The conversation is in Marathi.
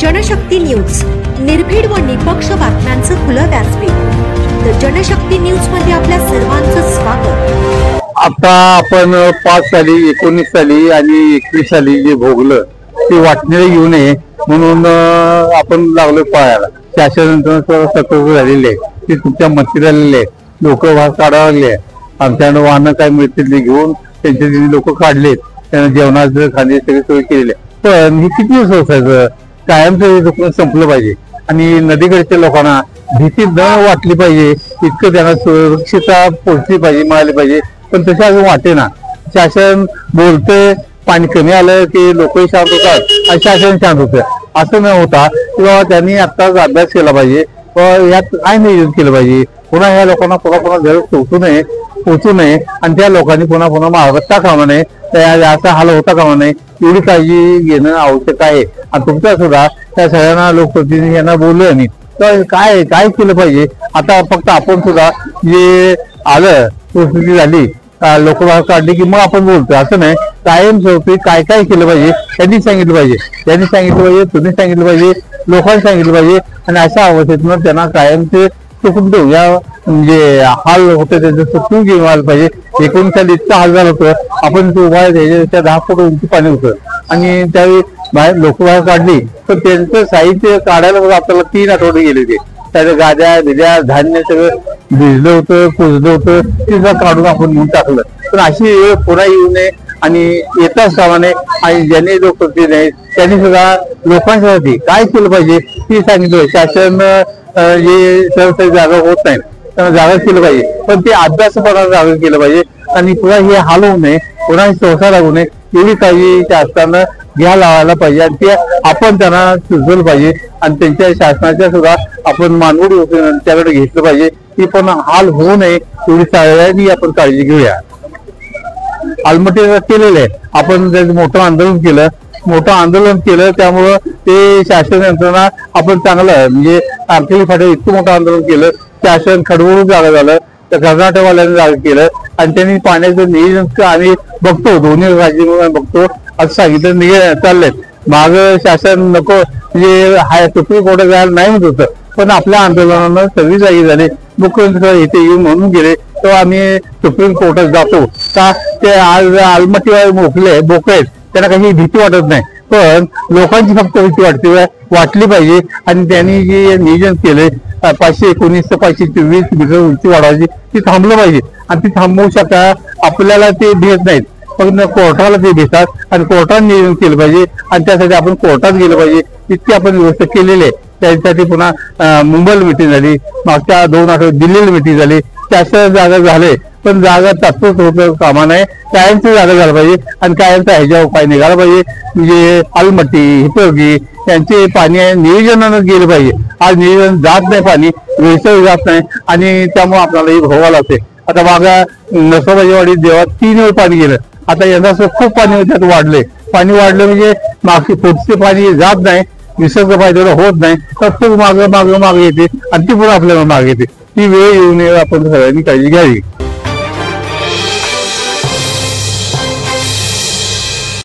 जनशक्ती न्यूज, निर्भीड व निपक्ष बातम्यांचं खुलं व्यासपीठ। तर जनशक्ती न्यूज मध्ये आपल्या सर्वांचं स्वागत। आता आपण 5 साली 19 साली आणि 21 साली जे भोगलं ते वाटणे येऊ नये म्हणून आपण लागलो पळायला। शासनानंतर सतर्क झालेले ते तुमच्या मती झालेले लोक वाहन काढायला लागले। आमच्याकडे वाहनं काय मिळतील ते घेऊन त्यांचे लोक काढलेत, त्यांना जेवणाचं खाणे सगळी सोय केलेली आहे। पण हे किती दिवस असायचं? कायमचं दुकान संपलं पाहिजे आणि नदीकडच्या लोकांना भीती न वाटली पाहिजे, इतकं त्यांना सुरक्षितता पोहोचली पाहिजे, मिळाली पाहिजे। पण तसे अजून वाटे ना। शासन बोलतंय पाणी कमी आलं की लोकही शांत होतात आणि शासन शांत होतं, असं न होता किंवा त्यांनी आत्ताच अभ्यास केला पाहिजे व यात काय नियोजन केलं पाहिजे। पुन्हा ह्या लोकांना पुन्हा घर पोहोचू नये आणि त्या लोकांनी पुन्हा मागता कामा नये, असा हाल होता कामा नये, एवढी काळजी घेणं आवश्यक आहे। आणि तुमचा सुद्धा त्या सगळ्यांना लोकप्रतिनिधी यांना बोललोय मी, तर काय काय केलं पाहिजे। आता फक्त आपण सुद्धा जे आलं परिस्थिती झाली लोक काढली की मग आपण बोलतो, असं नाही। कायमस्वरूपी काय काय केलं पाहिजे त्यांनी सांगितलं पाहिजे, त्यांनी सांगितलं पाहिजे, तुम्ही सांगितलं पाहिजे, लोकांनी सांगितलं पाहिजे आणि अशा अवस्थेतून त्यांना कायमचे चुकून देऊ या म्हणजे हाल होते त्याचं चुकून घेऊन आलं पाहिजे। 19 साली इतका हाल झाला होतं, आपण उभा त्याच्या 10 फूट उंची पाणी होतं आणि त्यावेळी बाहेर लोक बाहेर काढली तर त्यांचं साहित्य काढायला आपल्याला 3 आठवडे गेले होते। त्याच्या गाद्या बिद्या धान्य सगळं भिजलं होतं, कुजलं होतं, ते सुद्धा काढून आपण म्हणून टाकलं। पण अशी वेळ पुन्हा येऊ नये आणि येताच कामा नये। आणि ज्यांनी लोक नाही त्यांनी सुद्धा लोकांसाठी काय केलं पाहिजे ते सांगितलं। शासन जे सहसा जागा होत नाही त्यांना जागा केलं पाहिजे, पण ते अभ्यासपणा जागा केलं पाहिजे आणि पुन्हा हे हाल होऊ नये, पुन्हा संसार लागू नये एवढी काळजी शासनानं घ्या लावायला पाहिजे आणि ते आपण त्यांना सुचवलं पाहिजे आणि त्यांच्या शासनाच्या सुद्धा आपण मानवडी त्याकडे घेतलं पाहिजे की पण हाल होऊ नये एवढी सगळ्यांनी आपण काळजी घेऊया। आलमट्टीला केलेलं आहे आपण, त्याचं मोठं आंदोलन केलं त्यामुळं ते शासन यंत्रणा आपण चांगलं म्हणजे आरकेली फाटे इतकं मोठं आंदोलन केलं, शासन खडवळून जागा झालं, तर कर्नाटकवाल्यांनी जागा केलं आणि त्यांनी पाण्याचं नियोजन आम्ही बघतो, दोन्ही राज्य बघतो असं सांगितलं चाललंय। माग शासन नको म्हणजे सुप्रीम कोर्टात जायला नाही म्हणत होतं, पण आपल्या आंदोलनानं सगळी जागी झाली, मुख्यमंत्री इथे येऊन म्हणून गेले तेव्हा आम्ही सुप्रीम कोर्टात जातो का ते आज आलमट्टीवर बोकळे आहेत त्यांना काही भीती वाटत नाही, पण लोकांची फक्त भीती वाटली पाहिजे। आणि त्यांनी जे नियोजन केले 519 ते 524 मीटर उंची वाढवायची ती थांबलं पाहिजे आणि ती थांबवू शकता आपल्याला ते भेट नाहीत, पण कोर्टाला ते भेटतात आणि कोर्टाने नियोजन केलं पाहिजे आणि त्यासाठी आपण कोर्टात गेलं पाहिजे। इतकी आपण व्यवस्था केलेली आहे। त्यासाठी पुन्हा मुंबईला मिटिंग झाली, मागच्या 2 आठवड्यात दिल्लीला मिटिंग झाली, त्याच्या जागा झाले, पण जागा तात्पुरतं होतं कामा नये, कायमची जागा झाला पाहिजे आणि कायमचा ह्याच्या उपाय निघाला पाहिजे। म्हणजे आलमट्टी हिपरगी यांचे पाणी नियोजनानं गेलं पाहिजे। आज नियोजन जात नाही, पाणी वेळेवर जात नाही आणि त्यामुळे आपल्याला हे भोगावं लागते। आता मागा नसोबाजीवाडी देवात 3 वेळ पाणी गेलं, आता यंदा खूप पाणी त्यात वाढले, पाणी वाढलं म्हणजे मागचे पुढचे पाणी जात नाही, विसर्ग फायदा होत नाही, तर तो मागे येते आणि ती पुन्हा आपल्याला मागे येते। ती वेळ येऊ नये आपण सगळ्यांनी काळजी घ्यावी।